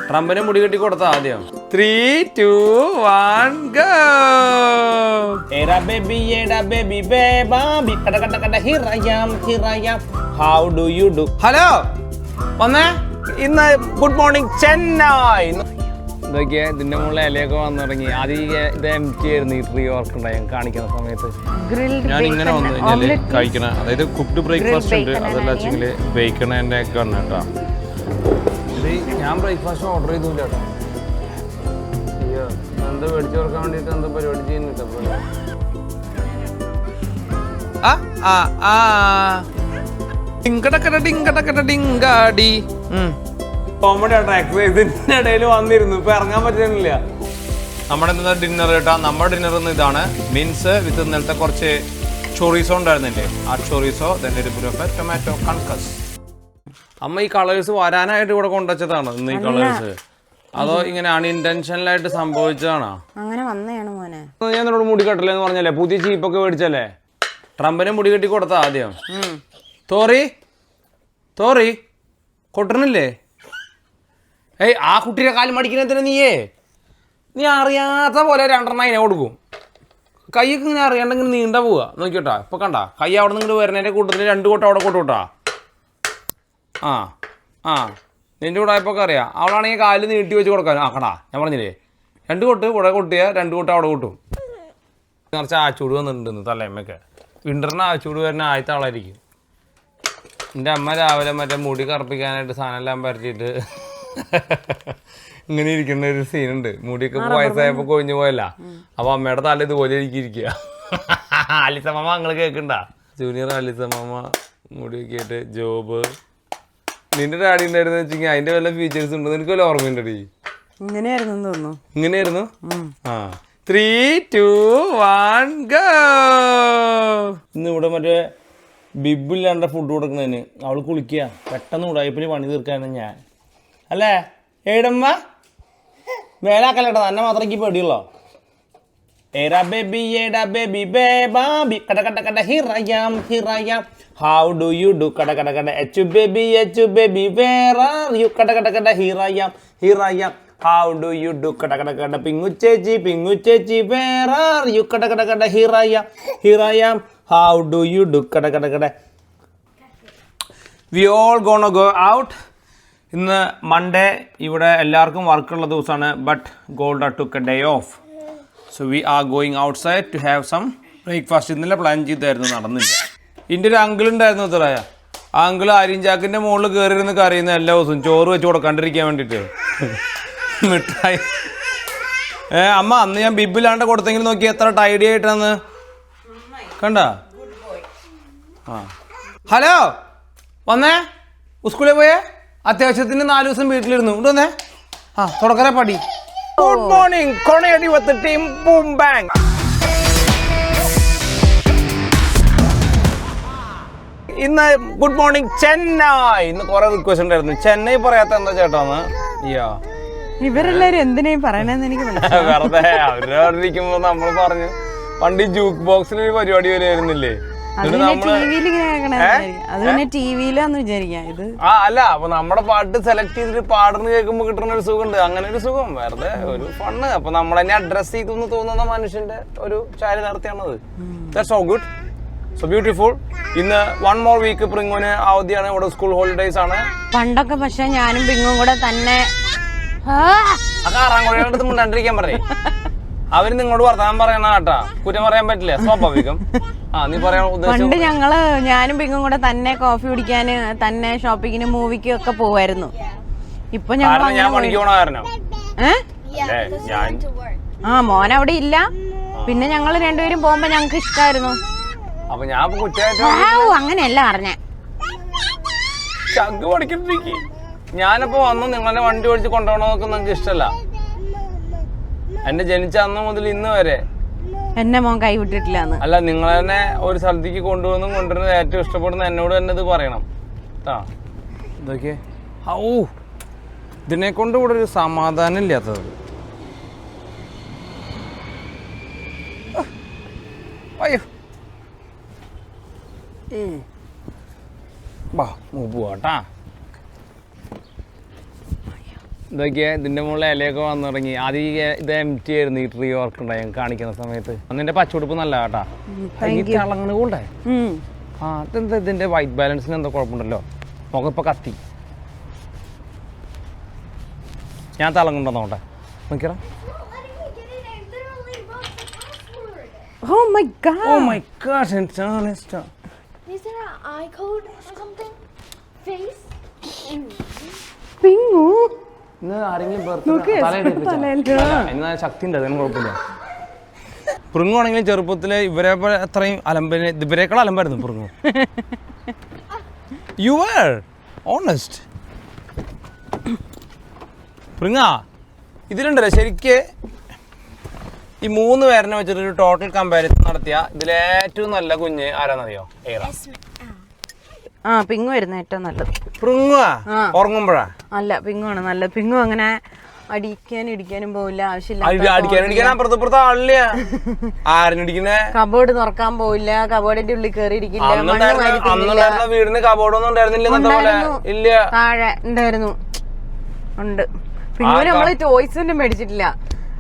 ട്രംപിനെ മുടി കെട്ടി കൊടുത്ത ആദ്യം 3, 2, 1 go. Era baby baby kada kada kada here I am how do you do? Hello വന്നേ ഇന്ന് ഗുഡ് മോർണിംഗ് ചെന്നൈ ഇതൊക്കെ ഇതിന്റെ മുകളിൽ ഇലയൊക്കെ വന്നിറങ്ങി ആദ്യം ഇത് എംറ്റി ആയിരുന്നു ഈ ട്രീ വർക്ക് ഉണ്ടായി കാണിക്കുന്ന സമയത്ത് ഞാൻ ഇങ്ങനെ വന്നു കഴിഞ്ഞാല് കഴിക്കണ അതായത് കുക്ക്ഡ് ബ്രേക്ക്ഫാസ്റ്റ് ഉണ്ട് അതല്ല വെച്ചെങ്കിൽ ബേക്കണേൻ്റെ ഒക്കെ ആണ് കേട്ടോ ഇത് ഞാൻ ബ്രേക്ക്ഫാസ്റ്റ് ഓർഡർ ചെയ്തില്ല കേട്ടോ അയ്യോ എന്താ മേടിച്ചു കൊടുക്കാൻ വേണ്ടിയിട്ട് എന്താ പരിപാടി ചെയ്യുന്നില്ല കോമഡി ആട്ടോ എക്സസൈസിന്റെ ഇടയിൽ വന്നിരുന്നു ഇപ്പൊ ഇറങ്ങാൻ പറ്റുന്നില്ല നമ്മുടെ ഇന്നത്തെ ഡിന്നർ കേട്ടാ നമ്മുടെ ഡിന്നർ ഇതാണ് മീൻസ് വിത്ത് ഇന്നലത്തെ കുറച്ച് ചൊറീസോ ഉണ്ടായിരുന്നില്ലേ ആ ചൊറീസോ ടൊമാറ്റോ കൺകസ് അമ്മ ഈ കളേഴ്സ് വരാനായിട്ട് ഇവിടെ കൊണ്ടുവച്ചതാണ് ഇന്ന് ഈ കളേഴ്സ് അതോ ഇങ്ങനെ അൺഇൻറ്റൻഷനലായിട്ട് സംഭവിച്ചതാണോ അങ്ങനെ വന്നതാണ് മോനെ ഞാൻ എന്നോട് മുടി കെട്ടില്ല എന്ന് പറഞ്ഞല്ലേ പുതിയ ചീപ്പൊക്കെ മേടിച്ചല്ലേ ട്രംപിനെ മുടി കെട്ടി കൊടുത്ത ആദ്യം തോറി കൊട്ടണില്ലേ ഏയ് ആ കുട്ടിയുടെ കാല് മടിക്കുന്നതിന് നീ അറിയാത്ത പോലെ 2 അതിനെ കൊടുക്കും കൈയൊക്കെ ഇങ്ങനെ അറിയാണ്ടെങ്കിൽ നീണ്ട പോവുക നോക്കിയോട്ടാ ഇപ്പൊ കണ്ട കൈ അവിടെ നിന്ന് ഇങ്ങോട്ട് വരുന്നതിന്റെ കൂട്ടത്തിൽ 2 കൊട്ടം അവിടെ കൊട്ടുകൂട്ടാ നിന്റെ കൂടെ ആയപ്പോ അറിയാം അവളാണെങ്കിൽ കാല് നീട്ടി വെച്ച് കൊടുക്കാനും കടാ ഞാൻ പറഞ്ഞില്ലേ 2 കൊട്ട് ഇവിടെ കൊട്ടിയ 2 കൊട്ടം അവിടെ കൊട്ടും കുറച്ച് ആച്ചൂട് വന്നിട്ടുണ്ടെന്ന് തലയമ്മയൊക്കെ വിൻ്ററിന് ആച്ചൂട് വരുന്ന ആദ്യത്തെ ആളായിരിക്കും എൻ്റെ അമ്മ രാവിലെ മറ്റേ മുടി കറുപ്പിക്കാനായിട്ട് സാധനം എല്ലാം പരത്തിയിട്ട് ഇങ്ങനെ ഇരിക്കുന്ന ഒരു സീനുണ്ട് മുടിയൊക്കെ വയസ്സായപ്പോ കൊഴിഞ്ഞു പോയല്ല അപ്പൊ അമ്മയുടെ തല ഇതുപോലെ ഇരിക്കുക ആലിസമ്മ നിങ്ങൾ കേൾക്കണ്ട ജൂനിയർ ആലിസമ്മ മുടിയൊക്കെ ആയിട്ട് ജോബ് നിന്റെ ഡാഡി ഉണ്ടായിരുന്നു വെച്ചെങ്കിൽ അതിന്റെ വല്ല ഫീച്ചേഴ്സ് ഉണ്ടോ എനിക്ക് വല്ല ഓർമ്മയുണ്ടടി ഇങ്ങനെയായിരുന്നു 3, 2, 1 go. ഇന്ന് ഇവിടെ മറ്റേ ബിബില്ലാണ്ട ഫുഡ് കൊടുക്കുന്നതിന് അവൾ കുളിക്കുക പെട്ടെന്ന് ഉടായ്പിന് പണി തീർക്കാനാണ് ഞാൻ അല്ലേ ഏടമ്മ വേലാക്കല്ലേട്ടാ തന്നെ മാത്രമേ പേടിയുള്ളോ ഏടാ ബേബി ബേബി കട കട കട ഹിറയാം ഹൗ ഡു യു ഡു കട കട കട എച്ച് ബേബി വേർ ആർ യു കട കട കട ഹിറയാം ഹൗ ഡു യു ഡു കട കട കട പിങ്ങു ചേച്ചി വേർ ആർ യു കട കട കട ഹിറയാം ഹൗ ഡു യു ഡു കട കട കട we all gonna go out ഇന്ന് മൺഡേ ഇവിടെ എല്ലാവർക്കും വർക്കുള്ള ദിവസമാണ് but gotta took a day off so we are going outside to have some breakfast ഇന്നലെ പ്ലാൻ ചെയ്തായിരുന്നു നടന്നില്ല എൻ്റെ ഒരു അങ്കിൾ ഉണ്ടായിരുന്നു ഇത്രയ ആ അങ്കിൾ അരിഞ്ചാക്കിൻ്റെ മുകളിൽ കയറിയിരുന്ന് കറിയുന്ന എല്ലാ ദിവസവും ചോറ് വെച്ച് കൊടുക്കാണ്ടിരിക്കാൻ വേണ്ടിയിട്ട് മിഠായി അമ്മ അന്ന് ഞാൻ ബിബിലാണ്ട് കൊടുത്തെങ്കിൽ നോക്കി എത്ര ടൈഡി ആയിട്ടാന്ന് കണ്ട ഹലോ വന്നേ സ്കൂളിൽ പോയേ അത്യാവശ്യത്തിന് 4 ദിവസം വീട്ടിലിരുന്നു കൊണ്ടുവന്നേ തുടക്കര പടി ഗുഡ് മോർണിംഗ് കൊണയടി വത്ത് ടീം ബൂം ബാങ് ഇന്ന് ഗുഡ് മോർണിംഗ് ചെന്നൈ ഇന്ന് കുറെ റിക്വസ്റ്റ് ഉണ്ടായിരുന്നു ചെന്നൈ പറയാത്ത എന്താ ചേട്ടാന്ന് ഇവരെല്ലാരും എന്തിനേയും പറയണെന്ന് എനിക്ക് വെറുതെ അവരിരിക്കുമ്പോ നമ്മൾ പറഞ്ഞു പണ്ട് ജൂക്ക് ബോക്സിൽ ഒരു പരിപാടി വരുമായിരുന്നില്ലേ അല്ല അപ്പൊ നമ്മുടെ പാട്ട് സെലക്ട് ചെയ്തിട്ട് പാടുന്ന കേൾക്കുമ്പോ കിട്ടുന്ന ഒരു സുഖമുണ്ട് അങ്ങനെ ഒരു സുഖം വെറുതെ ഒരു ഫണ്ണ് അപ്പൊ നമ്മൾ തന്നെ അഡ്രസ് ചെയ്തെന്ന് തോന്നുന്ന മനുഷ്യന്റെ ഒരു ചാരിതാർത്ഥ്യാണത് that's so good so beautiful ഇന്ന് 1 more വീക്ക് പ്രിങ്ങോന് അവധിയാണ് ഇവിടെ സ്കൂൾ ഹോളിഡേയ്സ് ആണ് പണ്ടൊക്കെ പക്ഷെ ഞാനും പിങ്ങും കൂടെ തന്നെ ആറാംകോഴിയുടെ മുണ്ടാണ്ടിരിക്കാൻ പറയും അവര് നിങ്ങളോട് വർത്താനം പറയണ കേട്ടാ കുറ്റം പറയാൻ പറ്റില്ല സ്വാഭാവികം നീ പറയാൻ പണ്ട് ഞങ്ങള് ഞാനും പിങ്ങും കൂടെ തന്നെ കോഫി കുടിക്കാന് തന്നെ ഷോപ്പിങ്ങിന് മൂവിക്കും ഒക്കെ പോവായിരുന്നു ഇപ്പൊ ഞാൻ പണിക്ക് പോണ കാരണം മോൻ അവിടെ ഇല്ല പിന്നെ ഞങ്ങള് രണ്ടുപേരും പോകുമ്പോ ഞങ്ങക്ക് ഇഷ്ടായിരുന്നു അപ്പൊ ഞാൻ അങ്ങനെയല്ല പറഞ്ഞ ചങ്ക് പഠിക്കണ്ടിരിക്കും ഞാനപ്പോ വന്നു നിങ്ങളെ വണ്ടി ഓടിച്ച് കൊണ്ടുപോകണമെന്നൊക്കെ നിങ്ങൾക്ക് ഇഷ്ടമല്ല എന്നെ ജനിച്ച അന്ന് മുതൽ ഇന്ന് വരെ എന്നെ മോൻ കൈവിട്ടിട്ടില്ല അല്ല നിങ്ങൾ തന്നെ ഒരു സ്ഥലത്തേക്ക് കൊണ്ടുവരുന്നത് ഏറ്റവും ഇഷ്ടപ്പെടുന്ന എന്നോട് തന്നെ ഇത് പറയണം ഇതൊക്കെ ഇതിനെ കൊണ്ട് ഇവിടെ ഒരു സമാധാനം ഇല്ലാത്തത് അയ്യോ പോവാട്ടാ ഇതൊക്കെയാ ഇതിന്റെ മുകളിൽ ഇലയൊക്കെ വന്നു തുടങ്ങി. ആദ്യം ഇത് എംറ്റി ആയിരുന്നു ഈ ട്രീ വർക്ക് ഉണ്ടായി കാണിക്കുന്ന സമയത്ത്. അന്നിന്റെ പച്ചവെടുപ്പ് നല്ല കേട്ടാ. തിളങ്ങണ കൊണ്ടേ ആ അതെന്താ ഇതിന്റെ വൈറ്റ് ബാലൻസിന് എന്താ കുഴപ്പമുണ്ടല്ലോ. മുഖം ഇപ്പൊ കത്തി. ഞാൻ തിളങ്ങുണ്ടോന്നോട്ടെ നോക്കിയാ. Oh my god. Oh my gosh, it's honest. Is there an eye code or something? Face? പിങ്ങു ഇന്ന് ആരെങ്കിലും ശക്തി ഉണ്ട്, അതിന് കുഴപ്പമില്ല. പൃങ്ങുവാണെങ്കിലും ചെറുപ്പത്തില് ഇവരെ അത്രയും അലമ്പന് ഇവരെക്കാൾ അലമ്പായിരുന്നു Pringu. You are honest Pringa. ഇതിലുണ്ടല്ലോ ശരിക്ക് ഈ 3 പേരനെ വെച്ചിട്ടൊരു ടോട്ടൽ കമ്പാരിസൺ നടത്തിയ ഇതിലേറ്റവും നല്ല കുഞ്ഞ് ആരാന്നറിയോ? പിങ്ങു വരുന്ന ഏറ്റവും നല്ലത്. പൃങ്ങുവാ ഉറങ്ങുമ്പോഴാ? അല്ല, പിങ്ങുവാണ് നല്ലത്. പിങ്ങു അങ്ങനെ അടിക്കാനും ഇടിക്കാനും പോവില്ല, ആവശ്യമില്ല. അപ്പുറത്തപ്പുറത്ത് ആളില്ല. ആരടിക്കണേ? കബോർഡ് തുറക്കാൻ പോവില്ല, കബോർഡിന്റെ ഉള്ളിൽ കയറി ഇരിക്കില്ല. വീടിന് കബോർഡൊന്നും ഉണ്ടായിരുന്നില്ല. ഇല്ല, താഴെ ഉണ്ടായിരുന്നു. ഉണ്ട്. പിങ്ങുവിന് നമ്മള് ടോയ്സ് ഒന്നും മേടിച്ചിട്ടില്ല.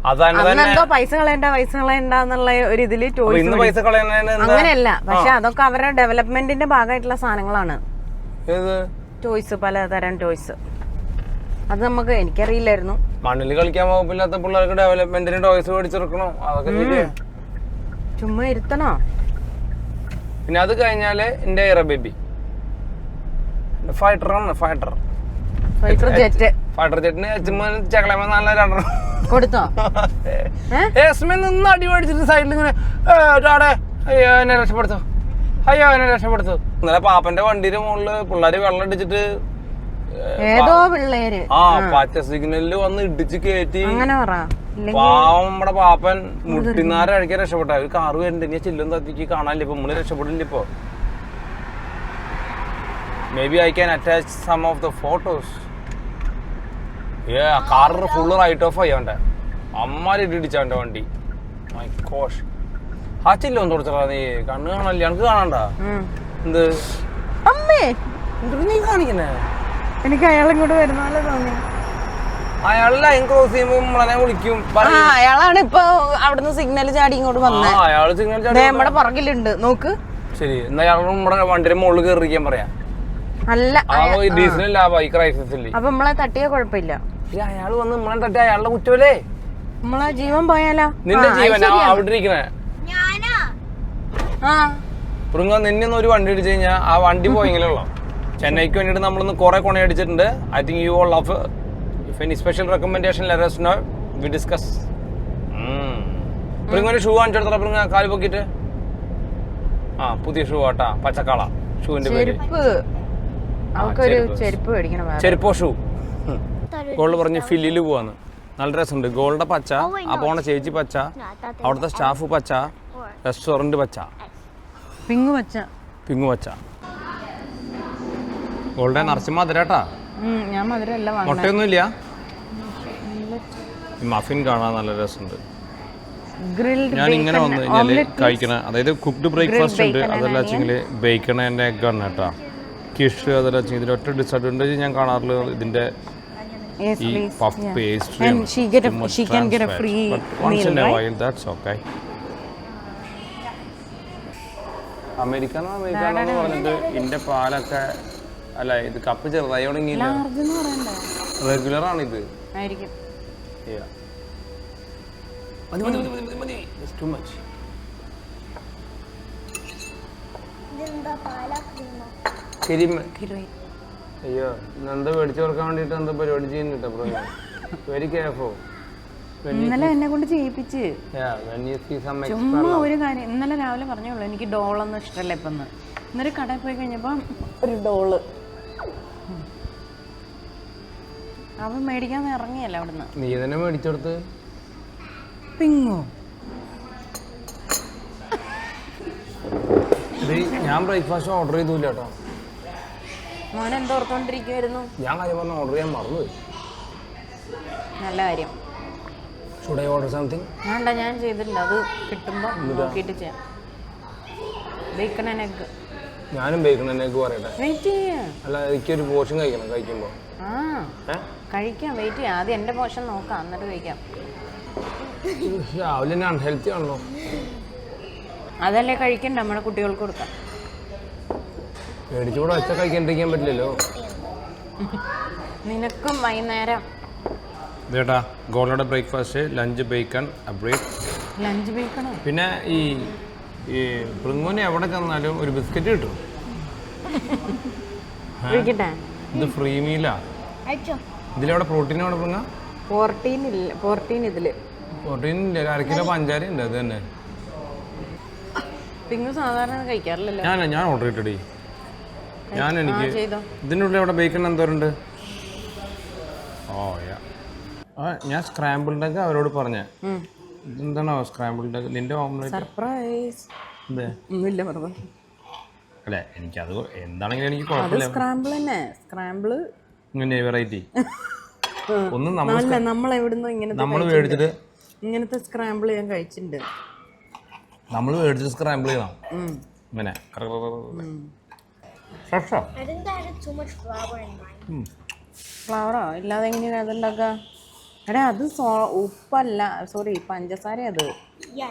അന്നെന്തോ പൈസ കളയണ്ടെന്നുള്ള ഒരു ഇതില് ടോയ്സ് അങ്ങനെയല്ല. പക്ഷെ അതൊക്കെ അവരുടെ ഡെവലപ്മെന്റിന്റെ ഭാഗമായിട്ടുള്ള സാധനങ്ങളാണ്. ടോയ്സ്, പലതരം ടോയ്സ്. അത് നമുക്ക് എനിക്കറിയില്ലായിരുന്നു. മണ്ണിൽ കളിക്കാൻ വകുപ്പില്ലാത്ത പിള്ളേർക്ക് ഡെവലപ്മെന്റിന് ടോയ്സ് മേടിച്ചെടുക്കണോ? അതൊക്കെ ചുമ്മാ ഇരുത്തണോ? പിന്നെ അത് കഴിഞ്ഞാല് എന്റെ എയർ ബേബി ഫൈറ്ററാണ്. Fighter jet. ഫൈറ്റർ ജെറ്റിന് ചക്കളമ നല്ല രണ്ടെണ്ണം കൊടുത്തോ? നിന്ന് അടി മേടിച്ചിട്ട് സൈഡിൽ ഇങ്ങനെ അയ്യോ എന്നെ രക്ഷപ്പെടുത്തു, അയ്യോ എന്നെ രക്ഷപ്പെടുത്തു. ഇന്നലെ പാപ്പന്റെ വണ്ടിയുടെ മുകളില് പിള്ളേര് വെള്ളം അടിച്ചിട്ട് ഏതോ പിള്ളേര് പച്ച സിഗ്നലില് വന്ന് ഇടിച്ച് കയറ്റി. അങ്ങനെ പാവം നമ്മുടെ പാപ്പൻ മുട്ടിനാരെ അഴിക്കാൻ രക്ഷപ്പെട്ട. ഒരു കാറ് വരുന്നുണ്ട്, ഇനി ചില്ലും തത്തിക്ക് കാണാനില്ല. ഇപ്പൊ നമ്മള് രക്ഷപ്പെടില്ല. ഇപ്പൊ maybe I can attach some of the photos. Car full write off ആയി അവന്റെ. അമ്മാരി ഇടിച്ച അവന്റെ വണ്ടി. My gosh. ആ ചില്ലൊന്നും തുടച്ചാ നീ കണ്ണ് കാണാനില്ല. എനിക്ക് കാണണ്ട. എന്ത് അമ്മേ നീ കാണിക്കുന്നേ? എനിക്ക് അയാളും കൂടെ വരുന്ന പോലെ തോന്നി. അയാളെ ലൈൻ ക്രോസ് ചെയ്യുമ്പോ നമ്മളെ വിളിക്കും. അയാളാണ് ഇപ്പൊ അവിടുന്ന് സിഗ്നൽ ചാടി ഇങ്ങോട്ട് വന്നത്. അയാള് സിഗ്നൽ ചാടി നമ്മുടെ പുറകിലുണ്ട്, നോക്ക്. ശരി, എന്നാ അയാൾ നമ്മുടെ വണ്ടിയുടെ മുകളിൽ കയറിയിരിക്കാൻ പറയാം. അല്ല, ഡീസൽ ലാഭം ഈ ക്രൈസിസിൽ. അപ്പൊ നമ്മളെ തട്ടിയ കുഴപ്പമില്ല. അയാള് വന്ന് നമ്മളെ തട്ടി അയാളുടെ കുറ്റമല്ലേ? നമ്മളെ ജീവൻ പോയാലോ? നിന്റെ ജീവൻ അവിടെ ഇരിക്കണേ. പൃങ്ങ നിന്നൊന്നും ഒരു വണ്ടി അടിച്ചു കഴിഞ്ഞാൽ ആ വണ്ടി പോയെങ്കിലുള്ള ചെന്നൈക്ക് വേണ്ടിയിട്ട് നമ്മളൊന്ന് കുറെ കൊണയടിച്ചിട്ടുണ്ട്. I think you all of if any special recommendation let us know, we discuss. Pringa ഒരു ഷൂ കാണിച്ചെടുത്തോ? പൃങ്ങ കാല് പൊക്കിട്ട്. പുതിയ ഷൂ ആട്ടാ, പച്ചക്കള ഷൂവിന്റെ പേര്. ചെരുപ്പ് മേടിക്കണം. ചെരുപ്പോ ഷൂ. ഗോൾഡ് പറഞ്ഞ് ഫില്ലില് പോവാന്ന്. നല്ല രസമുണ്ട്. ഗോൾഡ് പച്ച, ആ പോണ ചേച്ചി പച്ച, അവിടുത്തെ സ്റ്റാഫ് പച്ച, റെസ്റ്റോറന്റ് പച്ച, പിങ്കു പച്ച. പിങ്കു പച്ച. ഗോൾഡ് നിറച്ച് മധുരട്ടാ. ഞാൻ മധുരമല്ല വാങ്ങുന്നത്. മുട്ടയൊന്നും ഇല്ല. മഫിൻ കാണാൻ നല്ല രസമുണ്ട്. ഞാൻ ഇങ്ങനെ വന്നു കഴിഞ്ഞാല് കഴിക്കണ, അതായത് കുക്ക്ഡ് ബ്രേക്ക്ഫാസ്റ്റ് ഉണ്ട്. അതല്ല വെച്ചെങ്കിൽ ബേക്കൺ ആൻഡ് എഗ് ആണ് കേട്ടാ. കിഷ് അതല്ല വെച്ചെങ്കിൽ ഇതിന്റെ ഒറ്റ ഡിസഡ്വാൻറ്റേജ് ഞാൻ കാണാറുള്ളത് ഇതിന്റെ ഈ പഫ് പേസ്ട്രി. അമേരിക്കനോ എന്ന് പറഞ്ഞിട്ട് ഇതിന്റെ പാലൊക്കെ അല്ല, ഇത് കപ്പ് ചെറുതായി തുടങ്ങിയില്ല. റെഗുലർ ആണ് ഇത്. അയ്യോ, എന്താ മേടിച്ചു കൊടുക്കാൻ വേണ്ടിട്ട് എന്താ പരിപാടി ചെയ്യുന്നുട്ടോ? Very careful. ഇന്നലെ എന്നെ കൊണ്ട് ചെയ്യിപ്പിച്ച് ചുമ്മാ ഒരു കാര്യം. ഇന്നലെ രാവിലെ പറഞ്ഞോളൂ എനിക്ക് ഡോളൊന്നും ഇഷ്ടമല്ല ഇപ്പം. ഇന്നൊരു കടയിൽ പോയി കഴിഞ്ഞപ്പോ ഒരു ഡോള് അവൻ മേടിക്കാൻ ഇറങ്ങിയല്ല അവിടുന്ന്. നീ തന്നെ മേടിച്ചെടുത്ത്. പിങ്ങോ? ഞാൻ ബ്രേക്ക്ഫാസ്റ്റ് ഓർഡർ ചെയ്തില്ല കേട്ടോ. മോൻ എന്തോർത്തോണ്ടിരിക്കുവായിരുന്നു? ഞാൻ കാര്യം പറഞ്ഞ ഓർഡർ ചെയ്യാൻ മറന്നുപോയി. നല്ല കാര്യം. Should I order something? വേണ്ട, ഞാൻ ചെയ്തിട്ടില്ല. അത് കിട്ടുമ്പോ നോക്കിയിട്ട് ചെയ്യാം. Bacon and egg. ഞാനും ബേക്കൺ ആൻഡ് എഗ് പറയട്ടെ. വെയിറ്റ് ചെയ്യാം. അല്ല, എനിക്കൊരു പോർഷൻ കഴിക്കണം കഴിക്കുമ്പോ. കഴിക്കാം, വെയിറ്റ് ചെയ്യാം. ആദ്യം എൻ്റെ പോഷൻ നോക്കാം, എന്നിട്ട് കഴിക്കാം. രാവിലെ തന്നെ അൺഹെൽത്തി ആണല്ലോ. അതല്ലേ കഴിക്കണ്ട, നമ്മുടെ കുട്ടികൾക്ക് കൊടുക്കാം. മേടിച്ചുകൂടെ ഒച്ച കഴിക്കാണ്ടിരിക്കാൻ പറ്റില്ലല്ലോ. നിനക്കും വൈകുന്നേരം ഇതേട്ടാ ഗോൾഡയുടെ breakfast, lunch bacon bread. Lunch ബേക്കണോ? പിന്നെ ഈ പ്രിങ്ങൂന് എവിടെ ചെന്നാലും ഒരു ബിസ്ക്കറ്റ് കിട്ടും. ഇത് ഫ്രീ മീലാ. ഇതിലെവിടെ പ്രോട്ടീൻ എവിടെ പ്രിങ്ങ? 14 ഇതില്. പ്രോട്ടീൻ ഇല്ല, 1/2 കിലോ പഞ്ചാര ഉണ്ട്. അത് തന്നെ പിങ്ങു സാധാരണ കഴിക്കാറില്ലല്ലോ. ഞാൻ ഓർഡർ ചെയ്തിട്ടേ. എനിക്ക് ഇതിനുള്ളിൽ അവിടെ ബേക്കൺ എന്തോരുണ്ട്? ഞാൻ സ്ക്രാമ്പിൾഡ് എഗ് അവരോട് പറഞ്ഞേ. എന്താണോ സ്ക്രാമ്പിൾഡ് എഗ്? നിന്റെ ഓംലെറ്റ് സർപ്രൈസ് ഒന്നുമില്ല വെറുതെ. അല്ലേ, എനിക്കത് എന്താണെങ്കിലും എനിക്ക് കുഴപ്പമില്ല. സ്ക്രാമ്പിൾ തന്നെ, സ്ക്രാമ്പിള് ഇങ്ങനെ വെറൈറ്റി ഒന്നും നമ്മൾ എവിടുന്നോ നമ്മൾ മേടിച്ചിട്ട് ഇങ്ങനത്തെ സ്ക്രാമ്പിൾ ഞാൻ കഴിച്ചിട്ടുണ്ട്. നമ്മൾ മേടിച്ചിട്ട് സ്ക്രാമ്പിൾ ചെയ്യണം ഇങ്ങനെ. I think I added too much flour in mine. ഫ്ലവറോ ഇല്ലാതെ എങ്ങനെയാണ് അതുണ്ടാക്കുക? എടാ അത് ഉപ്പല്ല, സോറി പഞ്ചസാര, അത്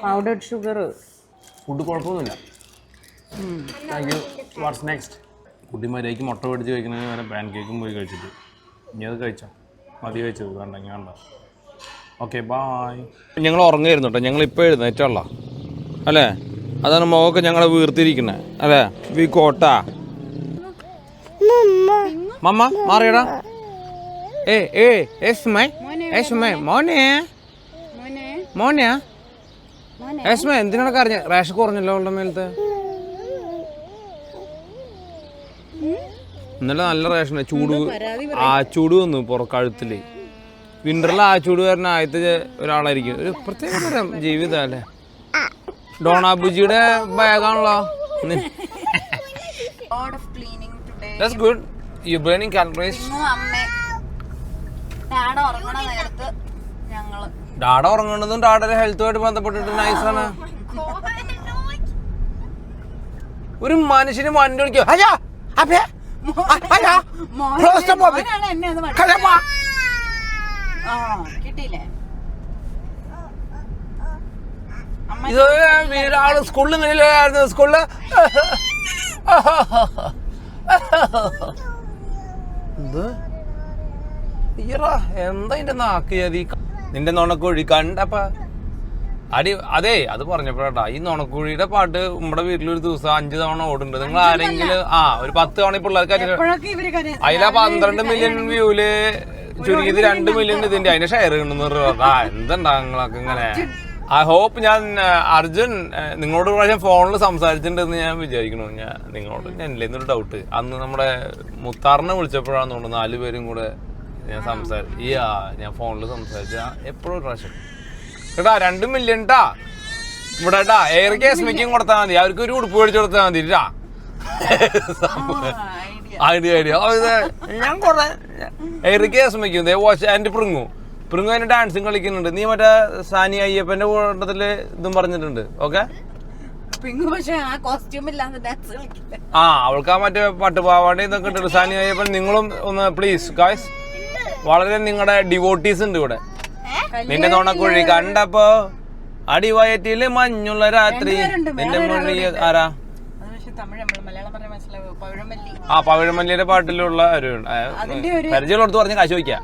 പൗഡർഡ് ഷുഗർ. ഫുഡ് കുഴപ്പമൊന്നുമില്ല. Thank you. What's next? കുട്ടിമാരേക്ക് മുട്ട മേടിച്ച് കഴിക്കുന്നതിന് വരെ പാൻ കേക്കും പോയി കഴിച്ചിട്ട് ഇനി അത് കഴിച്ചോ? മതി കഴിച്ചത് വേണ്ടെങ്കിൽ വേണ്ട. Okay bye. ഞങ്ങൾ ഉറങ്ങായിരുന്നു കേട്ടോ. ഞങ്ങളിപ്പോൾ എഴുന്നേറ്റുള്ള അല്ലേ? അതാണ് മുഖമൊക്കെ ഞങ്ങളെ വീർത്തിരിക്കുന്നത് അല്ലേ? വി കോട്ടാ മമ്മ മാറിയടാ. മോനെ എന്തിനാണ് കറിഞ്ഞ? റേഷൻ കുറഞ്ഞല്ലോ അവളുടെ മേലത്തെ. ഇന്നലെ നല്ല റേഷൻ ചൂട് ചൂട് വന്നു കഴുത്തില്. വിന്ററിൽ ചൂട് വരുന്ന ആദ്യത്തെ ഒരാളായിരിക്കും. ഒരു പ്രത്യേക തരം ജീവിതം അല്ലേ? ഡോണാബുജിയുടെ ബാഗാണല്ലോ. That's good. You're burning calories. ഡാഡ ഉറങ്ങുന്നതും ഡാഡയുടെ ഹെൽത്തുമായിട്ട് ബന്ധപ്പെട്ടിട്ട് നൈസാണ്. ഒരു മനുഷ്യന് വണ്ടി ഓടിക്കോ? ഇത് വീടാള് സ്കൂളിൽ ഇങ്ങനെയായിരുന്നു. സ്കൂളില് എന്താ എന്റെ നാക്ക് നിന്റെ നുണക്കുഴി കണ്ടപ്പ അടി. അതെ, അത് പറഞ്ഞപ്പോഴാ ഈ നുണക്കുഴിയുടെ പാട്ട് നമ്മുടെ വീട്ടിലൊരു ദിവസം 5 തവണ ഓടുന്നുണ്ട്. നിങ്ങൾ ആരെങ്കിലും ഒരു 10 തവണ പിള്ളേർക്ക് അതിലാ 12 മില്യൺ വ്യൂല് ചുരുങ്ങിയത് 2 മില്യൺ ഇതിന്റെ അതിന്റെ ഷെയർ കിട്ടുന്ന എന്തുണ്ടാ നിങ്ങളൊക്കെ ഇങ്ങനെ. ഐ ഹോപ്പ് ഞാൻ അർജുൻ നിങ്ങളോട് പ്രാവശ്യം ഫോണിൽ സംസാരിച്ചിട്ടുണ്ടെന്ന് ഞാൻ വിചാരിക്കണു. ഞാൻ നിങ്ങളോട് എന്നില്ലെന്നൊരു ഡൗട്ട്. അന്ന് നമ്മുടെ മുത്താറിനെ വിളിച്ചപ്പോഴാന്ന് തോന്നുന്നു 4 പേരും കൂടെ ഞാൻ ഞാൻ ഫോണിൽ സംസാരിച്ച എപ്പോഴും പ്രാവശ്യം കേട്ടാ. 2 മില്യൺ ട്ടാ ഇവിടെ ട്ടാ. എയർ കേസ്മിക്കും കൊടുത്താൽ മതി, അവർക്ക് ഒരു ഉടുപ്പ് മേടിച്ചു കൊടുത്താൽ മതി ട്ടാ. ഐഡിയ ഞാൻ കുറെ എയർ കേസ്മിക്കും വാച്ച് ആൻഡ് പ്രിങ്ങു അതിന് ഡാൻസും കളിക്കുന്നുണ്ട്. നീ മറ്റേ സാനി അയ്യപ്പന്റെ കൂട്ടത്തില് ഇതും പറഞ്ഞിട്ടുണ്ട്. ഓക്കെ, അവൾക്ക് മറ്റേ പട്ടുപാവാട ഇതൊക്കെ ഇട്ടിട്ട് സാനി അയ്യപ്പൻ. നിങ്ങളും ഒന്ന് പ്ലീസ് ഗായ്സ്, വളരെ നിങ്ങളുടെ ഡിവോട്ടീസ് ഉണ്ട് ഇവിടെ. നിന്റെ നുണക്കുഴി കണ്ടപ്പോ അടിവയറ്റില് മഞ്ഞുള്ള രാത്രി നിന്റെ മൊഴി ആരാ? പവിഴമല്ലിയുടെ പാട്ടിലുള്ള ഒരു പരിചയമുള്ളടത്ത് പറഞ്ഞ് കാശ് വയ്ക്കാം.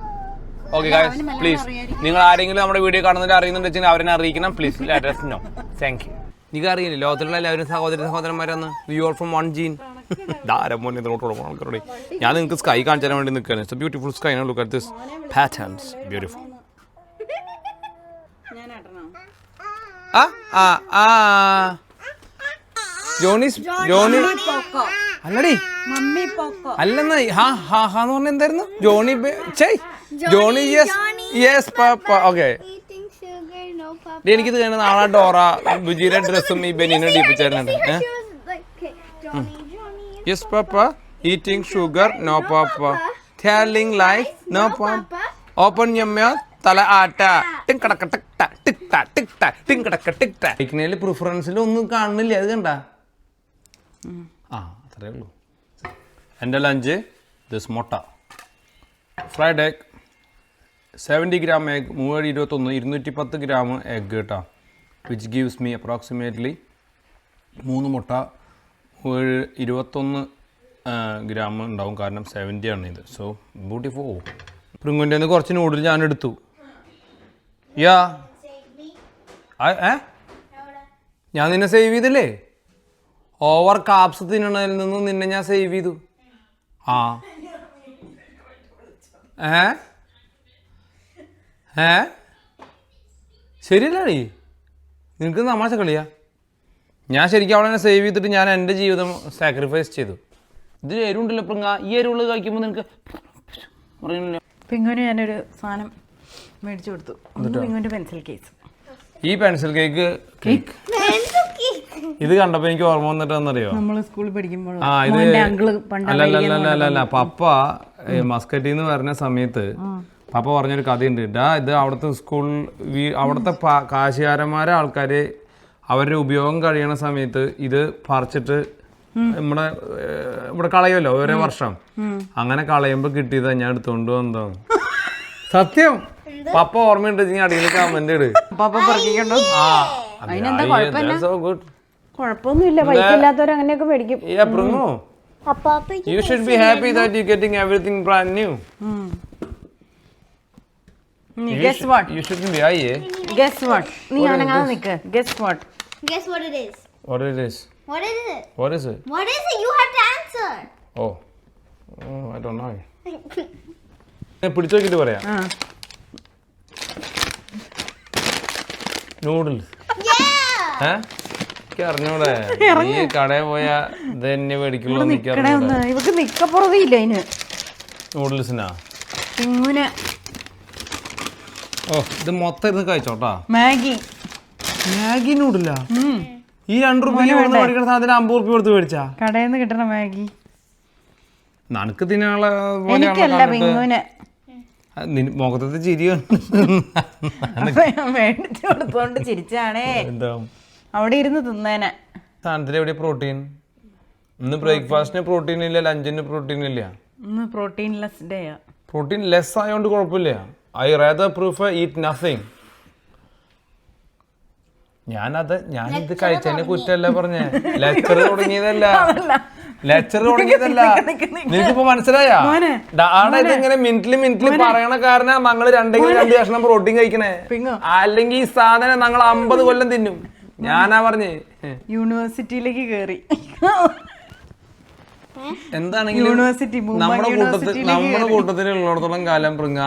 ഓക്കെ ഗായ്സ് പ്ലീസ്, നിങ്ങൾ ആരെങ്കിലും നമ്മുടെ വീഡിയോ കാണുന്നതിൽ അറിയുന്നുണ്ട് വെച്ചാൽ അവരെ അറിയിക്കണം please. Let us know. Thank you. എനിക്ക് അറിയില്ല ലോകത്തിലുള്ള എല്ലാവരും സഹോദരന്മാരാന്ന്. We all from one gene. ധാരമോനെ ആൾക്കാരോട് ഞാൻ നിങ്ങൾക്ക് സ്കൈ കാണിച്ചു തരാൻ വേണ്ടി നിൽക്കുകയാണ്. It's a beautiful sky. Look at this patterns, beautiful. Johnny അല്ലടി അല്ലെന്ന് ഹാന്ന് പറഞ്ഞ എന്തായിരുന്നു? ജോണി യെസ് പാപ്പ. ഓക്കെ, എനിക്കിത് കഴിഞ്ഞ നാളെ ഡോറ ബുജിയുടെ ഡ്രസ്സും ഈ ബെനീനും ഇടിപ്പിച്ചായിരുന്നുണ്ട്. യെസ് പാപ്പ, ഈറ്റിംഗ് ഷുഗർ നോ പാപ്പ, ടെല്ലിംഗ് ലൈഫ് നോ പാപ്പ, ഓപ്പൺ യുവർ മൗത്ത് തല ആട്ട, ിൽ പ്രിഫറൻസിൽ ഒന്നും കാണുന്നില്ല. അത് കണ്ട അത്രേ ഉള്ളൂ. എൻ്റെ ലഞ്ച് ദിസ് മുട്ട, fried egg, 70 gram egg 321 210 gram egg കേട്ടോ, which gives me approximately 3 മുട്ട 21 gram ഉണ്ടാവും, കാരണം 70 ആണ് ഇത്. So beautiful. പ്രിങ്ങുൻ്റെ നിന്ന് കുറച്ച് നൂഡിൽ ഞാൻ എടുത്തു. യാ ഞാൻ നിന്നെ സേവ് ചെയ്തില്ലേ? ഓവർ കാപ്സ് തിന്നണതിൽ നിന്ന് നിന്നെ ഞാൻ സേവ് ചെയ്തു. ആ ശരിയല്ലേ? നിനക്ക് തമാശ കളിയാ? ഞാൻ ശരിക്കും അവിടെ സേവ് ചെയ്തിട്ട് ഞാൻ എൻ്റെ ജീവിതം സാക്രിഫൈസ് ചെയ്തു. ഇതിൽ എരിവുണ്ടല്ലോ പ്രിങ്ങ, ഈ എരിവുള്ളത് കഴിക്കുമ്പോൾ നിനക്ക് പറയുന്നില്ല. പിങ്ങുവിന് ഞാനൊരു സാധനം മേടിച്ചു കൊടുത്തു. പിങ്ങുവിൻ്റെ പെൻസിൽ കേസ്. ഈ പെൻസിൽ കേക്ക് ഇത് കണ്ടപ്പോൾ എനിക്ക് ഓർമ്മ വന്നിട്ടെന്നറിയോ, നമ്മൾ സ്കൂളിൽ പഠിക്കുമ്പോൾ ആ ഇത് അല്ലല്ല പപ്പ മസ്കറ്റിൽ നിന്ന് വരുന്ന സമയത്ത് പപ്പ പറഞ്ഞൊരു കഥയുണ്ട്. ഇത് അവിടുത്തെ സ്കൂൾ അവിടുത്തെ കാശുകാരന്മാരെ ആൾക്കാർ അവരുടെ ഉപയോഗം കഴിയണ സമയത്ത് ഇത് പറിച്ചിട്ട് ഇവിടെ കളയുമല്ലോ ഓരോ വർഷം, അങ്ങനെ കളയുമ്പോൾ കിട്ടിയതാ ഞാൻ എടുത്തോണ്ട് വന്നതാണ്. സത്യം. പപ്പ ഓർമ്മയുണ്ട്, അടിയിൽ കമന്റ് ഇട്. കുഴപ്പമൊന്നുമില്ല, പൈസ ഇല്ലാത്തവർ അങ്ങനെയൊക്കെ മേടിക്കും. You should be happy that you're getting everything brand new. Guess what? You shouldn't be. Guess what? നീ അനങ്ങാതെ നിക്ക്. Guess what? Guess what it is? What it is? What is it? What is it? What is it? You have to answer. Oh, I don't know. പിടിച്ചു നോക്കിട്ട് പറയാം. Noodles. എനിക്ക് അറിഞ്ഞൂടെ, ഈ കടയിൽ പോയാ ഇത് തന്നെ മേടിക്കുള്ളൂ. ഇവക്ക് നിക്കപ്പുറവില്ല അതിന്. നൂഡിൽസിനാ പിങ്ങുന്. ഓ ഇത് മൊത്തം ഇരുന്ന് കഴിച്ചോട്ടാ. മാഗി നൂഡിലാ? ഈ 2 രൂപയ്ക്ക് മേടിക്കുന്ന സാധനം 50 രൂപ കൊടുത്ത് മേടിച്ചാ? കടയിൽ നിന്ന് കിട്ടണ മാഗി നനക്ക് തിന്നാനുള്ള മുഖത്തെ ചിരി മേടിച്ചു കൊടുത്തോണ്ട് ചിരിച്ചാണേ. അവിടെ ഇരുന്ന് തിന്നേനെ. സാധനത്തിന് എവിടെ പ്രോട്ടീൻ? ഇന്ന് ബ്രേക്ക്ഫാസ്റ്റിന് പ്രോട്ടീൻ ഇല്ല, ലഞ്ചിന് പ്രോട്ടീൻ ഇല്ല. ഇന്ന് പ്രോട്ടീൻലെസ് ഡേ. പ്രോട്ടീൻ ലെസ് ആയതുകൊണ്ട് കുഴപ്പമില്ല. I rather prefer eat nothing. ഞാനിത് കഴിച്ചതിനെ കുറ്റല്ല പറഞ്ഞേ, ലെക്ചർ തുടങ്ങിയതല്ല. നിനക്കിപ്പോ മനസ്സിലായാ? ആടെ ഇതിങ്ങനെ മിനിറ്റില് പറയണ കാരണം ഞങ്ങള് 2 കഷ്ണം പ്രോട്ടീൻ കഴിക്കണേ, അല്ലെങ്കിൽ ഈ സാധനം ഞങ്ങൾ 50 കൊല്ലം തിന്നും. ഞാനാ പറഞ്ഞേ യൂണിവേഴ്സിറ്റിയിലേക്ക് കേറി. എന്താണെങ്കിലും നമ്മുടെ കൂട്ടത്തിൽ ഉള്ളിടത്തോളം കാലം പ്രിങ്ങ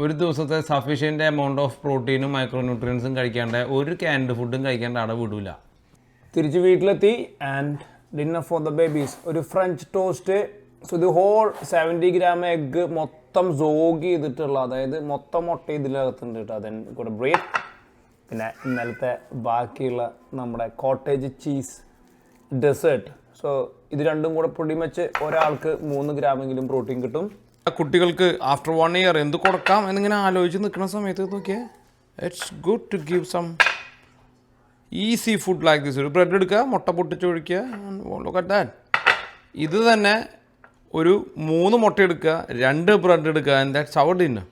ഒരു ദിവസത്തെ സഫീഷ്യന്റ് എമൗണ്ട് ഓഫ് പ്രോട്ടീനും മൈക്രോ ന്യൂട്രിയൻസും കഴിക്കാണ്ട് ഒരു ക്യാൻഡ് ഫുഡും കഴിക്കാണ്ട് അവിടെ വിടൂല. തിരിച്ച് വീട്ടിലെത്തി and dinner for the babies. ഒരു ഫ്രഞ്ച് ടോസ്റ്റ്. സോ ഇത് ഹോൾ 70 gram എഗ്ഗ് മൊത്തം സോഗ് ചെയ്തിട്ടുള്ള, അതായത് മൊത്തം മുട്ട ഇതിനകത്തുണ്ട് കേട്ടോ. അതിന് കൂടെ ബ്രെഡ്, പിന്നെ ഇന്നലത്തെ ബാക്കിയുള്ള നമ്മുടെ കോട്ടേജ് ചീസ് ഡെസേർട്ട്. സോ ഇത് രണ്ടും കൂടെ പൊടിമച്ച് ഒരാൾക്ക് 3 ഗ്രാമെങ്കിലും പ്രോട്ടീൻ കിട്ടും. കുട്ടികൾക്ക് ആഫ്റ്റർ 1 year എന്ത് കൊടുക്കാം എന്നിങ്ങനെ ആലോചിച്ച് നിൽക്കുന്ന സമയത്ത് നോക്കിയേ, it's good to give some easy food like this. ഒരു ബ്രെഡ് എടുക്കുക, മുട്ട പൊട്ടിച്ചൊഴിക്കുക, look at that. ഇത് തന്നെ ഒരു 3 മുട്ട എടുക്കുക, 2 ബ്രെഡ് എടുക്കുക, and that's our dinner.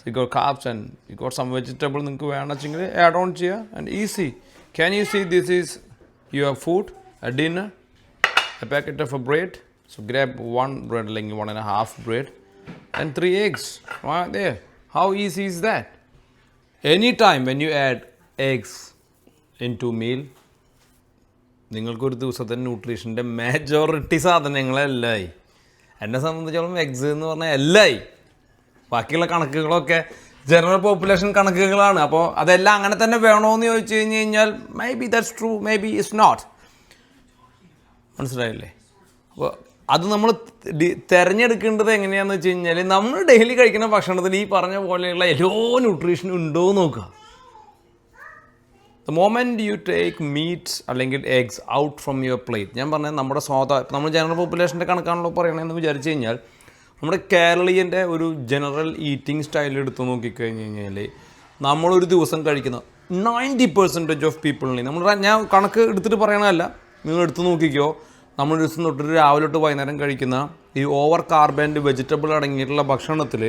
You got carbs and you got some vegetable നിങ്ങൾക്ക് വേണമെങ്കിൽ ആഡ് ഓൺ ചെയ്യുക, and easy. Can you see this is your food, a dinner, a packet of a bread. So grab 1 bread, like 1.5 bread, and 3 eggs. Right there. How easy is that? Anytime when you add eggs into meal, നിങ്ങൾക്കൊരു ദിവസത്തെ ന്യൂട്രീഷൻ്റെ majority സാധനങ്ങളെല്ലായി. എന്നെ സംബന്ധിച്ചോളം eggs എന്ന് പറഞ്ഞാൽ എല്ലായി. ബാക്കിയുള്ള കണക്കുകളൊക്കെ general population കണക്കുകളാണ്. അപ്പോൾ അതെല്ലാം അങ്ങനെ തന്നെ വേണമെന്ന് ചോദിച്ചു കഴിഞ്ഞാൽ maybe that's true, maybe it's not. മനസ്സിലായില്ലേ? അപ്പോൾ അത് നമ്മൾ തിരഞ്ഞെടുക്കേണ്ടത് എങ്ങനെയാണെന്ന് വെച്ച് കഴിഞ്ഞാൽ നമ്മൾ ഡെയിലി കഴിക്കുന്ന ഭക്ഷണത്തിൽ ഈ പറഞ്ഞ പോലെയുള്ള എല്ലാ ന്യൂട്രീഷനും ഉണ്ടോ എന്ന് നോക്കുക. The moment you take meats അല്ലെങ്കിൽ eggs out from your plate, ഞാൻ പറഞ്ഞത് നമ്മുടെ നമ്മൾ ജനറൽ പോപ്പുലേഷൻ്റെ കണക്കാണല്ലോ പറയണമെന്ന് വിചാരിച്ചു കഴിഞ്ഞാൽ നമ്മുടെ കേരളീയൻ്റെ ഒരു ജനറൽ ഈറ്റിംഗ് സ്റ്റൈൽ എടുത്ത് നോക്കിക്കഴിഞ്ഞ് കഴിഞ്ഞാൽ നമ്മളൊരു ദിവസം കഴിക്കുന്ന 90% ഓഫ് പീപ്പിളിനെ ഞാൻ കണക്ക് എടുത്തിട്ട് പറയണതല്ല, നിങ്ങൾ എടുത്ത് നോക്കിക്കോ, നമ്മൾ ദിവസം തൊട്ടിട്ട് രാവിലെ തൊട്ട് വൈകുന്നേരം കഴിക്കുന്ന ഈ ഓവർ കാർബൻഡ് വെജിറ്റബിൾ അടങ്ങിയിട്ടുള്ള ഭക്ഷണത്തിൽ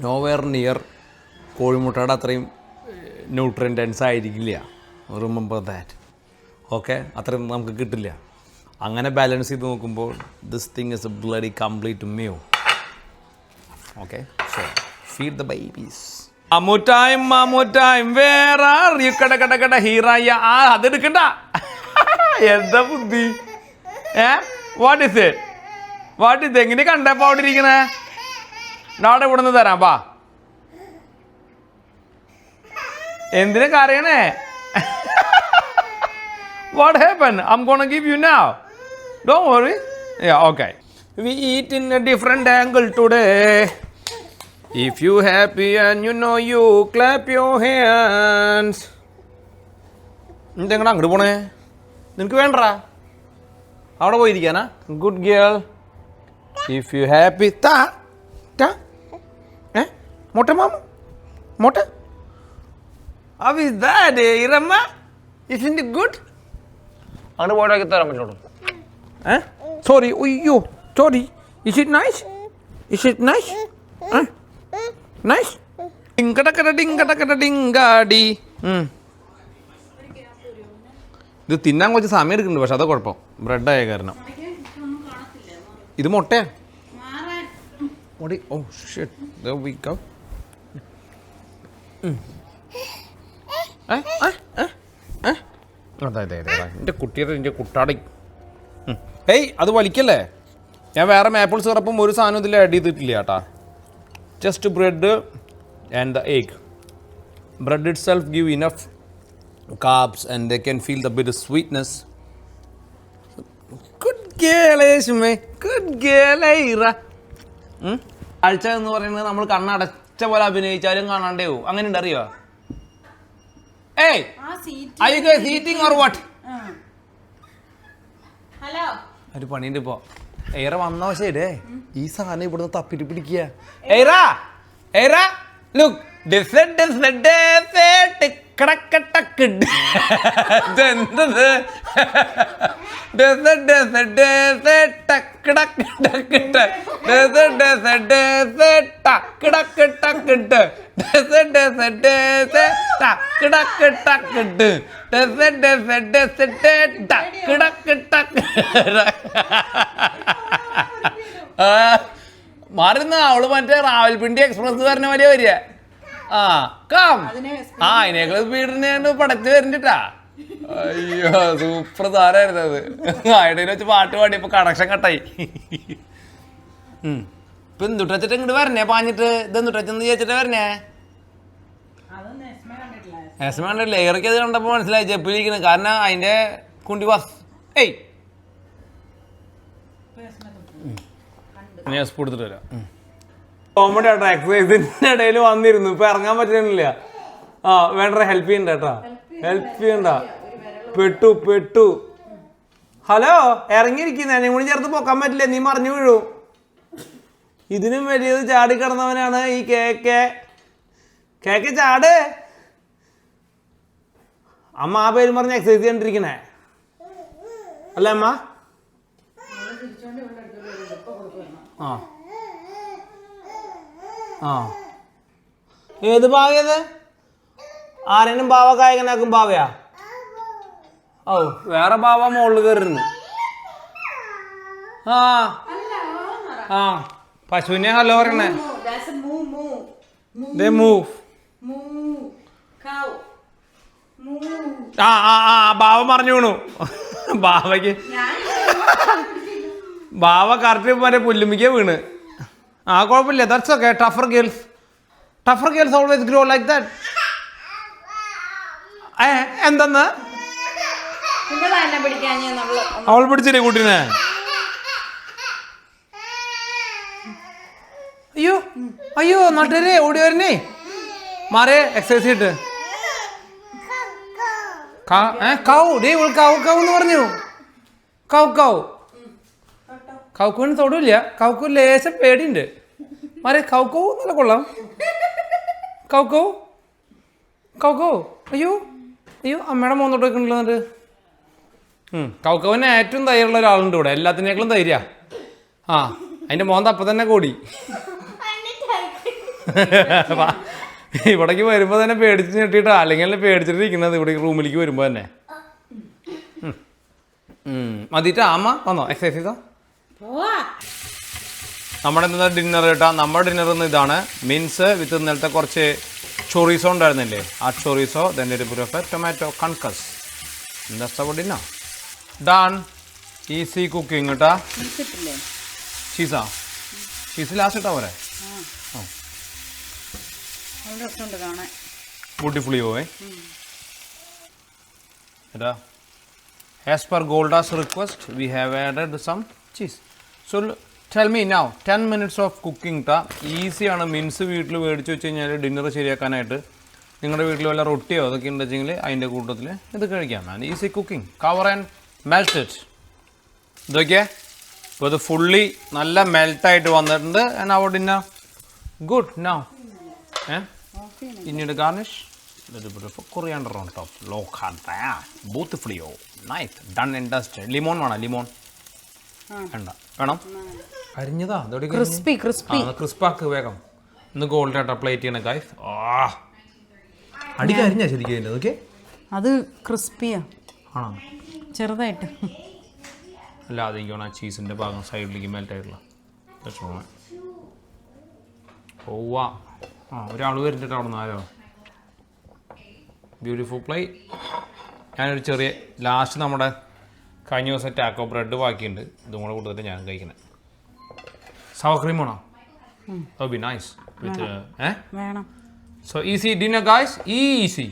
നോവെയർ നിയർ കോഴിമുട്ടയുടെ അത്രയും ന്യൂട്രിയൻ ഡെൻസ് ആയിരിക്കില്ല. Remember that. ഓക്കെ, അത്രയും നമുക്ക് കിട്ടില്ല. അങ്ങനെ ബാലൻസ് ചെയ്ത് നോക്കുമ്പോൾ this thing is a bloody complete meal. Okay, so feed the babies. മാമൂട്ടായും വേറെ കട ഹീറായ അതെടുക്കണ്ട. എന്താ ബുദ്ധി? വാട്ട് ഇസ് എങ്ങനെ കണ്ടപ്പോ അവിടെ ഇരിക്കണേ? നാളെ ഇവിടെ നിന്ന് തരാം. വാ. എന്തിനാ കരയണേ? What happened? I'm gonna give you now. Don't worry. Yeah, okay. We eat in a different angle today. If you happy and you know you, clap your hands. എന്തെങ്കിലും അങ്ങോട്ട് പോണേ? നിനക്ക് വേണ്ടാ അവിടെ പോയിരിക്കാനാ? Good girl. If you happy മോട്ട മാമ മോട്ട How is that, Irama? Isn't it good? അങ്ങനെ പോയിട്ടാക്കി തരാൻ പറ്റുള്ളൂ. സോറി. അയ്യോ sorry. Is it nice? Nice? ഡിങ്കടി. ഇത് തിന്നാൻ കുറച്ച് സമയം എടുക്കുന്നുണ്ട്, പക്ഷെ അതാ കുഴപ്പം. ബ്രെഡായ കാരണം. ഇത് മുട്ടയാ. Oh shit. There we go. എൻ്റെ കുട്ടിയുടെ എൻ്റെ കുട്ടാടി. ഏയ് അത് വലിക്കല്ലേ. ഞാൻ വേറെ മാപ്പിൾ സിറപ്പും ഒരു സാധനം ഇതിൽ ആഡ് ചെയ്തിട്ടില്ല കേട്ടാ. Just bread and the egg. Bread it self give enough carbs and they can feel the bit of sweetness. Good girl, Esme. Good girl, Ira. ആഴ്ച എന്ന് പറയുന്നത് നമ്മൾ കണ്ണടച്ച പോലെ അഭിനയിച്ചാലും കാണാണ്ടേ പോവും. അങ്ങനെ ഉണ്ട്, അറിയോ? ഏയ് are you guys eating or what? Hello. ഒരു പണിയുണ്ട് ഇപ്പോ. ഏറെ വന്ന ശരിയേ ഈ സാധനം ഇവിടുന്ന് തപ്പിട്ട് പിടിക്കുക. ലുക്ക് മാറുന്ന അവള് മറ്റേ റാവൽപിണ്ടി എക്സ്പ്രസ് പറഞ്ഞ പോലെ വരിക. അതിനേക്കാൾ സ്പീഡിന് പടച്ച് വരുന്നിട്ടാ. അയ്യോ സൂപ്പർ താരായിരുന്നു അത്. ആയിടയിൽ വെച്ച് പാട്ട് പാടി ഇപ്പൊ കണക്ഷൻ കട്ടായി. ഇപ്പൊ എന്തുട്ടച്ചിട്ട് ഇങ്ങോട്ട് വരണേ? പാഞ്ഞിട്ട് ഇതെന്തുട്ടച്ചെന്ന് ചോദിച്ചിട്ട് വരണേ? എസ്മ കണ്ടിട്ടില്ല. ഏറൊക്കെ അത് കണ്ടപ്പോ മനസ്സിലായി ചെപ്പിലിരിക്കുന്നത്. കാരണം അതിന്റെ കുണ്ടി ബസ്. ഏയ് ഞാൻ സ്പൂൺ എടുത്തിട്ട് വരാം. കോമഡി ആട്ടോ. എക്സസൈസിന്റെ ഇടയിൽ വന്നിരുന്നു, ഇപ്പൊ ഇറങ്ങാൻ പറ്റുന്നില്ല. വേണ്ട ഹെൽപ്പ് ചെയ്യണ്ട കേട്ടാ. ഹെൽപ്പ് ചെയ്യണ്ട. പെട്ടു. ഹലോ, ഇറങ്ങിയിരിക്കുന്ന എന്നെ കൂടി ചേർത്ത് പൊക്കാൻ പറ്റില്ല, നീ മറിഞ്ഞു വീഴൂ. ഇതിനും വലിയത് ചാടി കിടന്നവനാണ് ഈ കേക്ക് ചാട്. അമ്മ ആ പേരും പറഞ്ഞ് എക്സസൈസ് ചെയ്യണ്ടിരിക്കണേ അല്ലേ അമ്മ? ഏത് ഭാവയത്? ആരെങ്കിലും ഭാവ കായകനാക്കും ഭാവയാ? ഓ വേറെ ഭാവ മുകളിൽ കയറുന്നു. പശുവിനെ ഹലോ പറയണേ. ഭാവ പറഞ്ഞു വീണു. ഭാവ കറക്റ്റ് മറ്റേ പുല്ലുമിക്ക വീണ്. കുഴപ്പമില്ല. That's okay. Tougher girls always grow like that. എന്തെന്ന് അവൾ പിടിച്ചില്ലേ കുട്ടീനെ? അയ്യോ നട്ടരെ ഓടി വരണേ. മാറേ എക്സസൈസ് ചെയ്തിട്ട്. കൗന്ന് പറഞ്ഞു. കൗക്കുവിന് തൊടില്ല. കൗക്കു ലേശം പേടിയുണ്ട്. മാറേ കൗക്കോ നല്ല കൊള്ളാം. കൗക്കോ അയ്യോ അമ്മയുടെ മോന്നോട്ട് വെക്കണല്ലോ. എന്നിട്ട് കൗക്കവന് ഏറ്റവും ധൈര്യമുള്ള ഒരാളുണ്ട് ഇവിടെ, എല്ലാത്തിനേക്കാളും ധൈര്യ. ആ അതിൻ്റെ മോന്ത അപ്പം തന്നെ കൂടി. ഇവിടേക്ക് വരുമ്പോൾ തന്നെ പേടിച്ച് ഞെട്ടിയിട്ടാ, അല്ലെങ്കിൽ പേടിച്ചിട്ടിരിക്കുന്നത് ഇവിടെ റൂമിലേക്ക് വരുമ്പോൾ തന്നെ. മതിട്ടാ അമ്മ വന്നോ, എക്സസൈസ് ചെയ്തോ. നമ്മുടെ ഇന്നത്തെ ഡിന്നർ കേട്ടാ, നമ്മുടെ ഡിന്നർ ഇന്ന് ഇതാണ്. മീൻസ് വിത്ത് ഇന്നലത്തെ കുറച്ച് ചൊറീസോ ഉണ്ടായിരുന്നില്ലേ, ആ ചൊറീസോ തന്നെ ഒരു പുരഫ് ടൊമാറ്റോ കൺകസ്. എന്താ ഡിന്നർ ഡൺ. ഈസി കുക്കിംഗ് കേട്ടാ. ചീസാ, ചീസ് ലാസ്റ്റ് ഇട്ടാ പോരെ. ബ്യൂട്ടിഫുള്ളി പോവേ ഏട്ടാ. As per Golda's request, we have added some cheese. So tell me now, 10 minutes of cooking ta. Easy ആണ് മീൻസ് വീട്ടിൽ മേടിച്ച് വെച്ച് കഴിഞ്ഞാൽ ഡിന്നർ ശരിയാക്കാനായിട്ട്. നിങ്ങളുടെ വീട്ടിൽ വല്ല റൊട്ടിയോ അതൊക്കെ ഉണ്ടെങ്കിൽ അതിൻ്റെ കൂട്ടത്തിൽ ഇത് കഴിക്കാം. And easy cooking. Cover and melt it. ഇതൊക്കെ അപ്പോൾ ഇത് ഫുള്ളി നല്ല മെൽട്ടായിട്ട് വന്നിട്ടുണ്ട്. And our dinner good now. പിന്നീട് ഗാർണിഷ് കൊറിയാണ്ടർ ഓൺ ടോപ്പ്. ബൂത്തിഫ്ലിയോ nice done and dusted. Lemon വേണം, ലിമോൺ വേണ്ട, വേണം അരിഞ്ഞതാ. ക്രിസ്പാക്ക് വേഗം. ഇന്ന് ഗോൾഡ് ആയിട്ടാ പ്ലേറ്റ് ചെയ്യണ ഗൈസ്. അടിക്ക് അരിഞ്ഞാ ശരിക്കും ഓക്കെ. അത് ക്രിസ്പിയാ ആണോ, ചെറുതായിട്ട്. അല്ലാതെ എനിക്കാണ് ആ ചീസിൻ്റെ ഭാഗം സൈഡിലേക്ക് മെൽറ്റായിട്ടുള്ള. ഓവാ ഒരാൾ വരുന്നിട്ട് അവിടെ നിന്ന് ആരോ. Beautiful play. ഞാനൊരു ചെറിയ ലാസ്റ്റ് നമ്മുടെ കഴിഞ്ഞ ദിവസം ടാക്കോ ബ്രെഡ് ബാക്കിയുണ്ട്, ഇതും കൂടെ കൊടുത്തിട്ട് ഞാൻ കഴിക്കണേ. സവർ ക്രീം വേണോ? ഓ ബി നൈസ് വിത്ത് വേണം. So easy dinner guys, easy.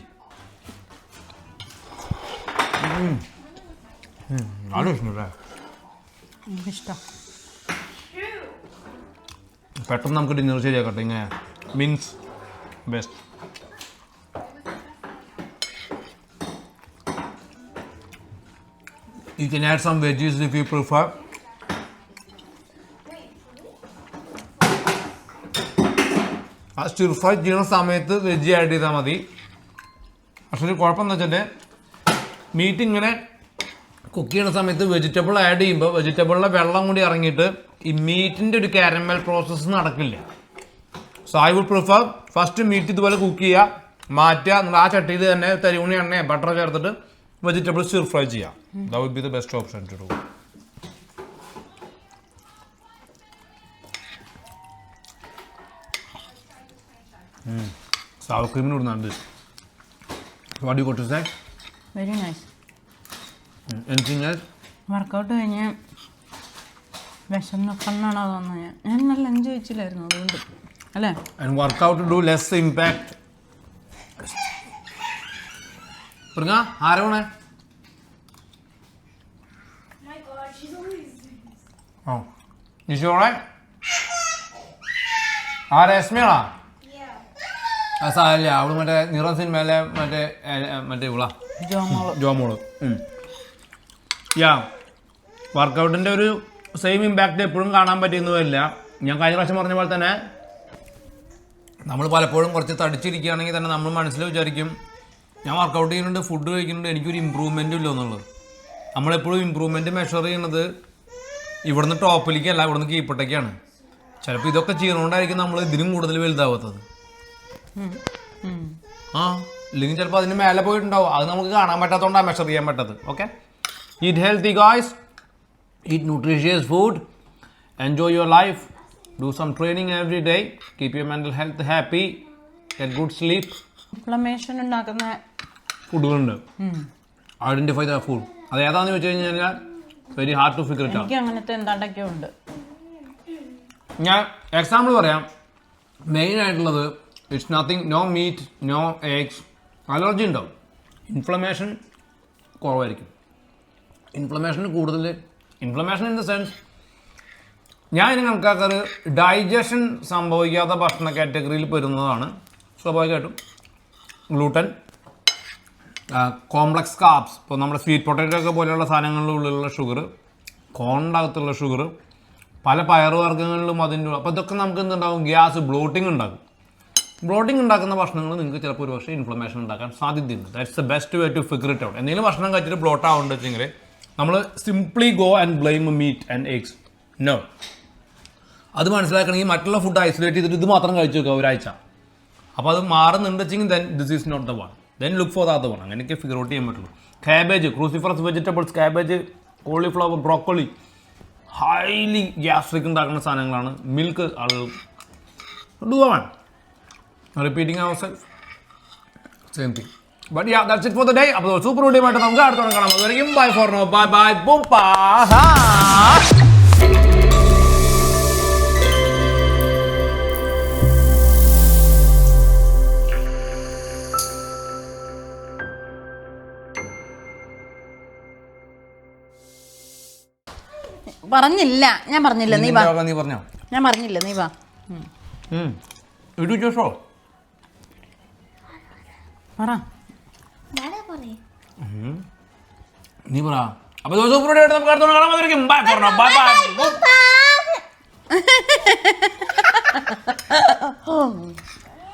ഇഷ്ടം. പെട്ടെന്ന് നമുക്ക് ഡിന്നർ ശരിയാക്കട്ടെ. ഇങ്ങനെ means best. You can add some veggies if you prefer. ആ സ്റ്റിർ ഫ്രൈ ചെയ്യുന്ന സമയത്ത് വെജ് ആഡ് ചെയ്താൽ മതി. പക്ഷേ കുഴപ്പമെന്ന് വെച്ചാൽ മീറ്റ് ഇങ്ങനെ കുക്ക് ചെയ്യുന്ന സമയത്ത് വെജിറ്റബിൾ ആഡ് ചെയ്യുമ്പോൾ വെജിറ്റബിളിലെ വെള്ളം കൂടി ഇറങ്ങിയിട്ട് ഈ മീറ്റിൻ്റെ ഒരു കാരമൽ പ്രോസസ്സ് നടക്കില്ല. So I would prefer first meat ഇതുപോലെ കുക്ക് ചെയ്യുക, മാറ്റുക, നിങ്ങൾ ആ ചട്ടിയിൽ തന്നെ തരിയുണി എണ്ണയോ ബട്ടർ ചേർത്തിട്ട് വെജിറ്റബിൾ സ്റ്റിർ ഫ്രൈ ചെയ്യാം. That would be the best option to do. Sour cream ഇടുന്നുണ്ട്. What do you got to say? Very nice. Anything else? Workout കഴിഞ്ഞ് വിശന്നൊക്കെന്നാണോ തോന്നുന്നത്. ഞാൻ നല്ല എൻജോയ് ചെയ്യിച്ചില്ലായിരുന്നു അതുകൊണ്ട് അല്ലേ. And work out to do less impact. പറഞ്ഞാ ആരോണേ? Oh, is she alright? ആ രശ്മിയാണോ? ആ സാരല്ല, അവള് മറ്റേ നിറം സിനിമയിലെ മറ്റേ ഇവളാ ജോമോള്. യാ വർക്കൗട്ടിൻ്റെ ഒരു സെയിം ഇമ്പാക്റ്റ് എപ്പോഴും കാണാൻ പറ്റുന്നതല്ല. ഞാൻ കഴിഞ്ഞ പ്രാവശ്യം പറഞ്ഞ പോലെ തന്നെ നമ്മൾ പലപ്പോഴും കുറച്ച് തടിച്ചിരിക്കുകയാണെങ്കിൽ തന്നെ നമ്മൾ മനസ്സിൽ വിചാരിക്കും ഞാൻ വർക്കൗട്ട് ചെയ്യുന്നുണ്ട്, ഫുഡ് കഴിക്കുന്നുണ്ട്, എനിക്കൊരു ഇമ്പ്രൂവ്മെൻറ്റും ഇല്ല എന്നുള്ളത്. നമ്മളെപ്പോഴും ഇമ്പ്രൂവ്മെൻറ്റ് മെഷർ ചെയ്യുന്നത് ഇവിടുന്ന് ടോപ്പിലേക്കല്ല, ഇവിടുന്ന് കീഴ്പൊട്ടേക്കാണ്. ചിലപ്പോൾ ഇതൊക്കെ ചെയ്യുന്നതുകൊണ്ടായിരിക്കും നമ്മൾ ഇതിനും കൂടുതൽ വലുതാവാത്തത്. ഇല്ലെങ്കിൽ ചിലപ്പോൾ അതിന് മേലെ പോയിട്ടുണ്ടാവും, അത് നമുക്ക് കാണാൻ പറ്റാത്തതുകൊണ്ടാണ് മെഷർ ചെയ്യാൻ പറ്റത്. Okay, eat healthy guys, eat nutritious food, enjoy your life, do some training every day, keep your mental health happy, get good sleep. Inflammation ഉണ്ടാക്കുന്ന ഫുഡുകളുണ്ട്, ഐഡൻറ്റിഫൈ ദ ഫുഡ്. അത് ഏതാണെന്ന് വെച്ച് കഴിഞ്ഞാൽ very hard to figure it out. എനിക്ക് അങ്ങനത്തെ എന്താണ്ടൊക്കെ ഉണ്ട്. ഞാൻ എക്സാമ്പിൾ പറയാം. മെയിൻ ആയിട്ടുള്ളത് it's nothing, no meat, no eggs. Allergy ഉണ്ടാവും, ഇൻഫ്ലമേഷൻ കുറവായിരിക്കും. ഇൻഫ്ലമേഷൻ ഇൻ ദ സെൻസ് ഞാൻ ഇതിന് കണക്കാക്കാറ് ഡൈജഷൻ സംഭവിക്കാത്ത ഭക്ഷണ കാറ്റഗറിയിൽ പെടുന്നതാണ് സ്വാഭാവികമായിട്ടും. ഗ്ലൂട്ടൻ, കോംപ്ലക്സ് കാർബ്സ്, ഇപ്പോൾ നമ്മുടെ സ്വീറ്റ് പൊട്ടാറ്റോ ഒക്കെ പോലെയുള്ള സാധനങ്ങളുടെ ഉള്ളിലുള്ള ഷുഗർ, കോണിൻ്റെ അകത്തുള്ള ഷുഗർ, പല പയറുവർഗ്ഗങ്ങളിലും അതിൻ്റെ. അപ്പോൾ ഇതൊക്കെ നമുക്ക് എന്തുണ്ടാകും? ഗ്യാസ്, ബ്ലോട്ടിംഗ് ഉണ്ടാകും. ബ്ലോട്ടിംഗ് ഉണ്ടാക്കുന്ന ഭക്ഷണങ്ങൾ നിങ്ങൾക്ക് ചിലപ്പോൾ ഒരു പക്ഷേ ഇൻഫ്ലമേഷൻ ഉണ്ടാക്കാൻ സാധ്യതയുണ്ട്. That's the best way to figure it out. എന്തെങ്കിലും ഭക്ഷണം കഴിച്ചിട്ട് ബ്ലോട്ട് ആവുന്നുണ്ട് വെച്ചെങ്കിൽ നമ്മൾ simply go and blame meat and eggs no. അത് മനസ്സിലാക്കണമെങ്കിൽ മറ്റുള്ള ഫുഡ് ഐസൊലേറ്റ് ചെയ്തിട്ട് ഇത് മാത്രം കഴിച്ചു വെക്കുക ഒരാഴ്ച. അപ്പോൾ അത് മാറുന്നുണ്ടെങ്കിൽ then this is not the one, then look for the other one. അങ്ങനെയൊക്കെ ഫിഗർ ഔട്ട് ചെയ്യാൻ പറ്റുള്ളൂ. Cabbage, cruciferous vegetables, cabbage, cauliflower, broccoli highly gastric ഉണ്ടാക്കുന്ന സാധനങ്ങളാണ്. മിൽക്ക് ആളുകൾ do one repeating our self same thing. But ya that's it for the day. അപ്പോൾ super video ആയിട്ട് നമുക്ക് അടുത്തോളം കാണാം. അതുവരെയും bye for now, bye bye ബുപ്പാ. പറഞ്ഞില്ല, ഞാൻ പറഞ്ഞില്ല, നീ വാ. നീ പറഞ്ഞോ? ഞാൻ പറഞ്ഞില്ല, നീ വാ. ഇടു ജോഷോ പറ. നീ പറ. അപ്പോൾ സൂപ്പർ വീഡിയോ ആയിട്ട് നമുക്ക് അടുത്തോളം കാണാം. അതുവരെയും bye for now, bye by.